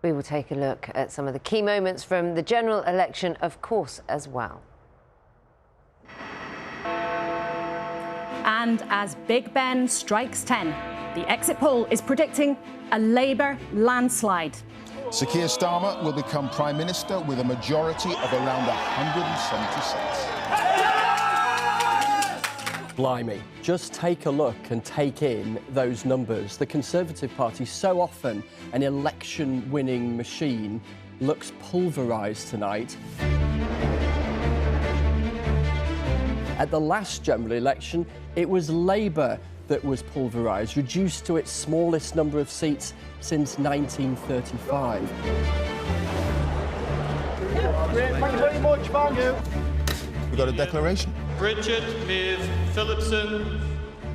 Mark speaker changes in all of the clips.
Speaker 1: We will take a look at some of the key moments from the general election, of course, as well.
Speaker 2: And as Big Ben strikes 10, the exit poll is predicting a Labour landslide.
Speaker 3: Sir Keir Starmer will become Prime Minister with a majority of around 170 seats.
Speaker 4: Blimey, just take a look and take in those numbers. The Conservative Party, so often an election-winning machine, looks pulverised tonight. At the last general election, it was Labour that was pulverised, reduced to its smallest number of seats since 1935.
Speaker 3: Thank you very much, thank you. We got a declaration.
Speaker 5: Richard Maeve Phillipson,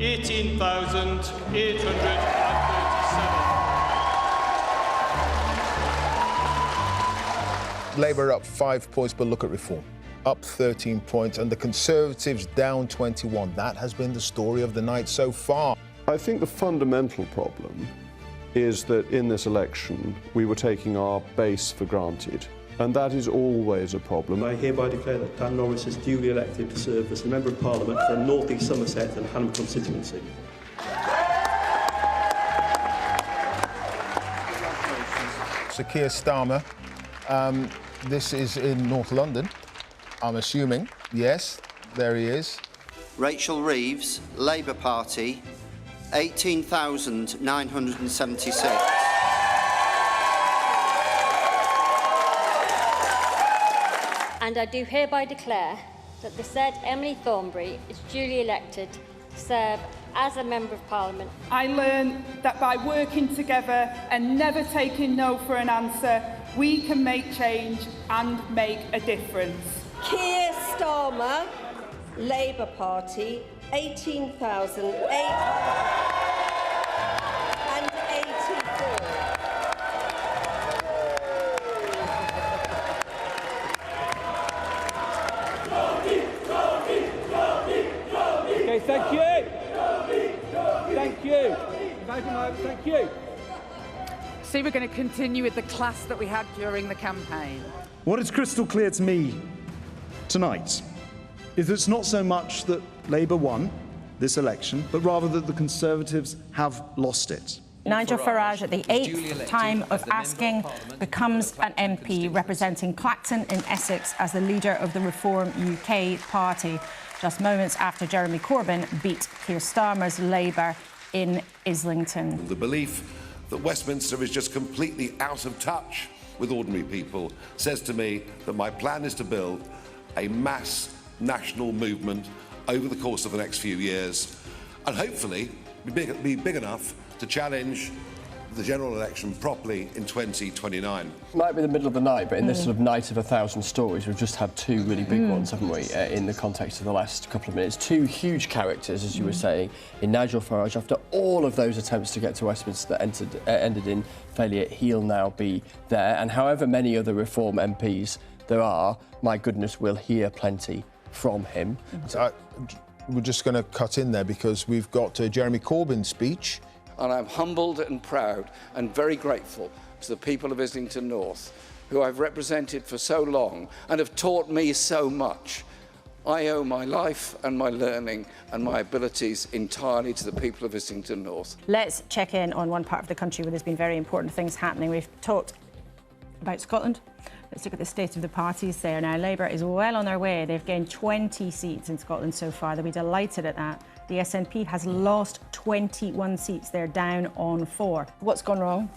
Speaker 5: 18,837.
Speaker 3: Labour up 5 points, but look at Reform. Up 13 points, and the Conservatives down 21. That has been the story of the night so far.
Speaker 6: I think the fundamental problem is that in this election we were taking our base for granted, and that is always a problem.
Speaker 7: I hereby declare that Dan Norris is duly elected to serve as a Member of Parliament for North East Somerset and Hanham constituency.
Speaker 3: Sir Keir Starmer, this is in North London, I'm assuming. Yes, there he is.
Speaker 8: Rachel Reeves, Labour Party, 18,976.
Speaker 9: And I do hereby declare that the said Emily Thornberry is duly elected to serve as a Member of Parliament.
Speaker 10: I learned that by working together and never taking no for an answer, we can make change and make a difference.
Speaker 11: Keir Starmer, Labour Party, 18,884.
Speaker 5: Okay, thank you. Thank you. Thank you.
Speaker 10: So we're going to continue with the class that we had during the campaign.
Speaker 12: What is crystal clear to me tonight is that it's not so much that Labour won this election, but rather that the Conservatives have lost it.
Speaker 2: Nigel Farage, at the 8th time of asking, becomes an MP representing Clacton in Essex as the leader of the Reform UK party, just moments after Jeremy Corbyn beat Keir Starmer's Labour in Islington.
Speaker 13: The belief that Westminster is just completely out of touch with ordinary people says to me that my plan is to build a mass national movement over the course of the next few years and hopefully be big enough to challenge the general election properly in 2029.
Speaker 4: Might be the middle of the night, but in this sort of night of 1,000 stories, we've just had two really big ones, haven't we, in the context of the last couple of minutes. Two huge characters, as you were saying, in Nigel Farage. After all of those attempts to get to Westminster that ended in failure, he'll now be there. And however many other Reform MPs there are, my goodness, we'll hear plenty from him.
Speaker 3: We're just going to cut in there because we've got Jeremy Corbyn's speech.
Speaker 14: And I'm humbled and proud and very grateful to the people of Islington North, who I've represented for so long and have taught me so much. I owe my life and my learning and my abilities entirely to the people of Islington North.
Speaker 2: Let's check in on one part of the country where there's been very important things happening. We've talked about Scotland. Let's look at the state of the parties there. Now, Labour is well on their way. They've gained 20 seats in Scotland so far. They'll be delighted at that. The SNP has lost 21 seats. They're down on 4. What's gone wrong?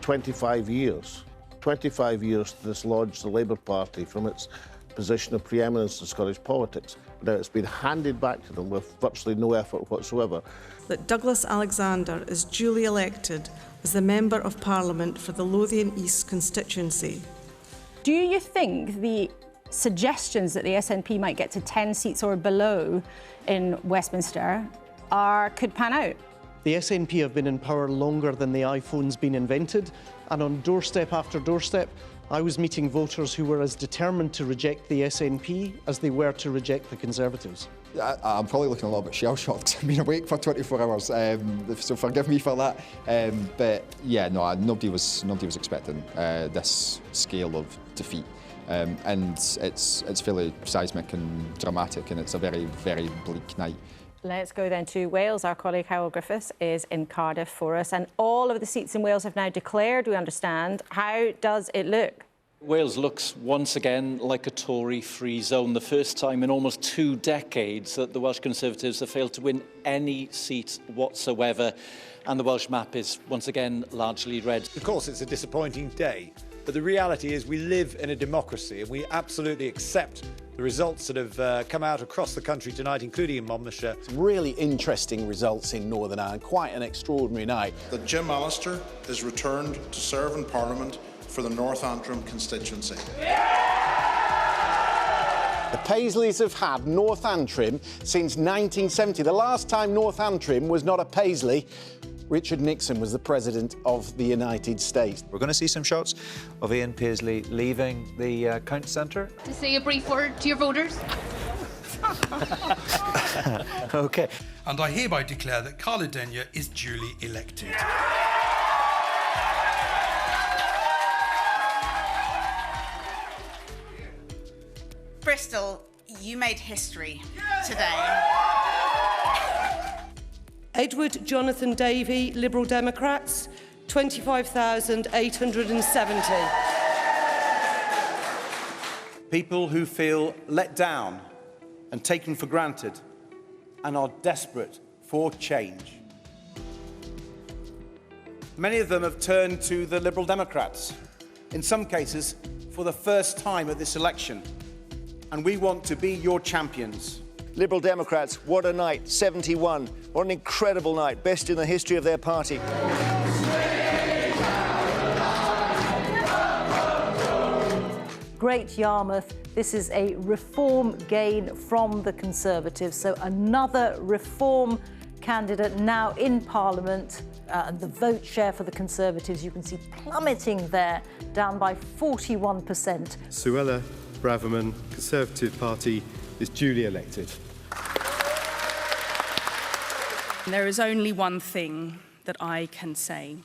Speaker 15: 25 years. 25 years to dislodge the Labour Party from its position of preeminence in Scottish politics. Now it's been handed back to them with virtually no effort whatsoever.
Speaker 16: That Douglas Alexander is duly elected as the Member of Parliament for the Lothian East constituency.
Speaker 2: Do you think the suggestions that the SNP might get to 10 seats or below in Westminster could pan out?
Speaker 17: The SNP have been in power longer than the iPhone's been invented, and on doorstep after doorstep, I was meeting voters who were as determined to reject the SNP as they were to reject the Conservatives.
Speaker 18: I'm probably looking a little bit shell-shocked. I've been awake for 24 hours, so forgive me for that. But yeah, no, nobody was expecting this scale of defeat. And it's fairly seismic and dramatic, and it's a very, very bleak night.
Speaker 2: Let's go then to Wales. Our colleague Hywel Griffiths is in Cardiff for us, and all of the seats in Wales have now declared, we understand. How does it look?
Speaker 19: Wales looks once again like a Tory-free zone. The first time in almost 2 decades that the Welsh Conservatives have failed to win any seat whatsoever. And the Welsh map is once again largely red.
Speaker 20: Of course, it's a disappointing day, but the reality is we live in a democracy and we absolutely accept the results that have come out across the country tonight, including in Monmouthshire.
Speaker 21: Some really interesting results in Northern Ireland, quite an extraordinary night.
Speaker 22: That Jim Allister is returned to serve in Parliament for the North Antrim constituency.
Speaker 21: The Paisleys have had North Antrim since 1970. The last time North Antrim was not a Paisley, Richard Nixon was the President of the United States.
Speaker 23: We're going to see some shots of Ian Paisley leaving the County Centre.
Speaker 24: To say a brief word to your voters.
Speaker 23: OK.
Speaker 25: And I hereby declare that Carla Denyer is duly elected.
Speaker 26: Bristol, you made history today.
Speaker 27: Edward Jonathan Davey, Liberal Democrats, 25,870.
Speaker 28: People who feel let down and taken for granted and are desperate for change. Many of them have turned to the Liberal Democrats, in some cases for the first time at this election. And we want to be your champions.
Speaker 29: Liberal Democrats, what a night, 71. What an incredible night, best in the history of their party.
Speaker 30: Great Yarmouth, this is a reform gain from the Conservatives, so another reform candidate now in Parliament. The vote share for the Conservatives, you can see plummeting there, down by 41%.
Speaker 31: Suella Braverman, Conservative Party, is duly elected.
Speaker 32: There is only one thing that I can say.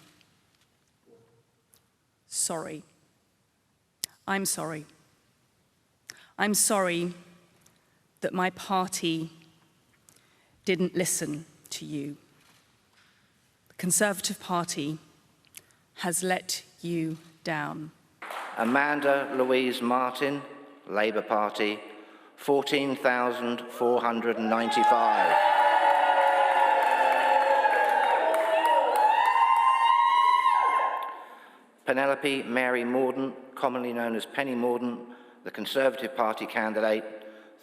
Speaker 32: Sorry. I'm sorry. I'm sorry that my party didn't listen to you. The Conservative Party has let you down.
Speaker 8: Amanda Louise Martin, Labour Party, 14,495. Penelope Mary Mordaunt, commonly known as Penny Mordaunt, the Conservative Party candidate,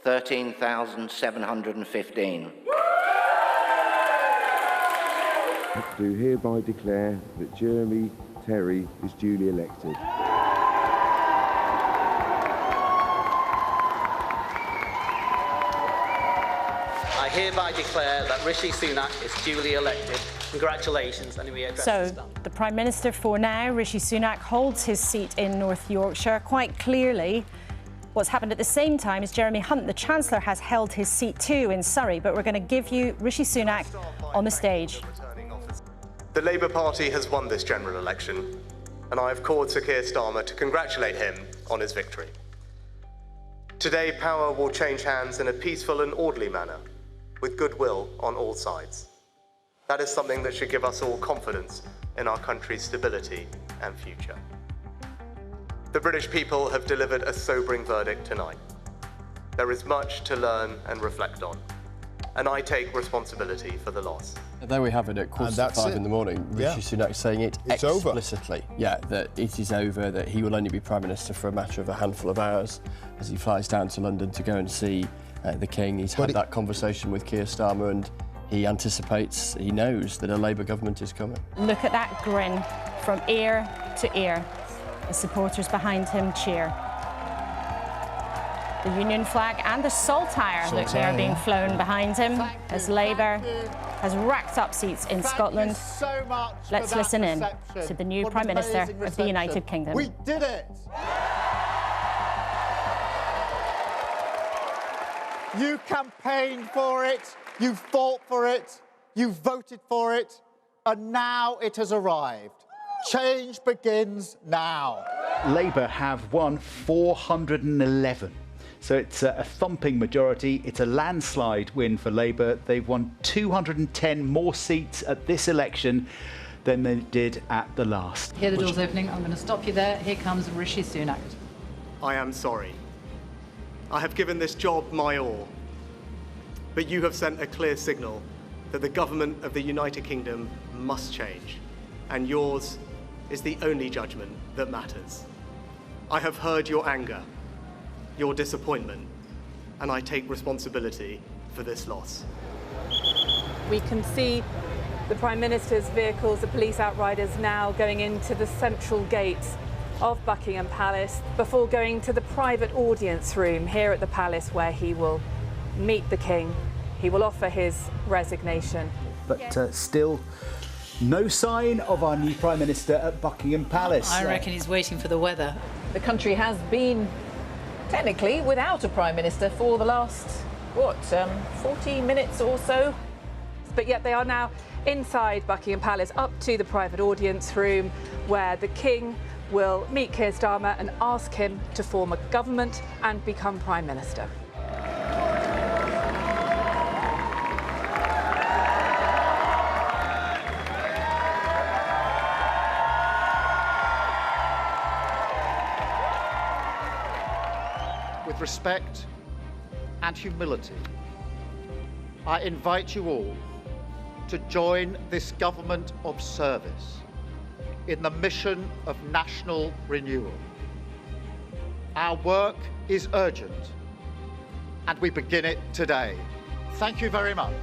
Speaker 8: 13,715.
Speaker 33: Do hereby declare that Jeremy Terry is duly elected.
Speaker 34: I hereby declare that Rishi Sunak is duly elected. Congratulations, and we address
Speaker 2: So, the Prime Minister for now, Rishi Sunak, holds his seat in North Yorkshire. Quite clearly, what's happened at the same time is Jeremy Hunt, the Chancellor, has held his seat too in Surrey. But we're going to give you Rishi Sunak on the stage.
Speaker 35: The Labour Party has won this general election, and I have called Sir Keir Starmer to congratulate him on his victory. Today, power will change hands in a peaceful and orderly manner, with goodwill on all sides. That is something that should give us all confidence in our country's stability and future. The British people have delivered a sobering verdict tonight. There is much to learn and reflect on, and I take responsibility for the loss.
Speaker 4: There we have it at 5:45 in the morning. Rishi Sunak saying it explicitly. Over. Yeah, that it is over, that he will only be Prime Minister for a matter of a handful of hours as he flies down to London to go and see the King. He's had that conversation with Keir Starmer, and he anticipates, he knows that a Labour government is coming.
Speaker 2: Look at that grin from ear to ear. The supporters behind him cheer. The Union flag and the saltire, look, they are being flown behind him as Labour has racked up seats in Scotland.
Speaker 36: So much
Speaker 2: Let's listen in to the new Prime Minister of the United Kingdom.
Speaker 36: We did it!
Speaker 1: You campaigned for it, you fought for it, you voted for it, and now it has arrived. Change begins now.
Speaker 3: Labour have won 411. So it's a thumping majority. It's a landslide win for Labour. They've won 210 more seats at this election than they did at the last.
Speaker 5: Here the door's opening. I'm going to stop you there. Here comes Rishi Sunak.
Speaker 6: I am sorry. I have given this job my all. But you have sent a clear signal that the government of the United Kingdom must change. And yours is the only judgment that matters. I have heard your anger, your disappointment, and I take responsibility for this loss.
Speaker 7: We can see the Prime Minister's vehicles, the police outriders now going into the central gates of Buckingham Palace before going to the private audience room here at the palace where he will meet the King. He will offer his resignation.
Speaker 3: But still, no sign of our new Prime Minister at Buckingham Palace.
Speaker 5: I reckon he's waiting for the weather.
Speaker 9: The country has been technically without a Prime Minister for the last, 40 minutes or so?
Speaker 7: But yet they are now inside Buckingham Palace, up to the private audience room, where the King will meet Keir Starmer and ask him to form a government and become Prime Minister.
Speaker 10: With respect and humility, I invite you all to join this government of service in the mission of national renewal. Our work is urgent, and we begin it today. Thank you very much.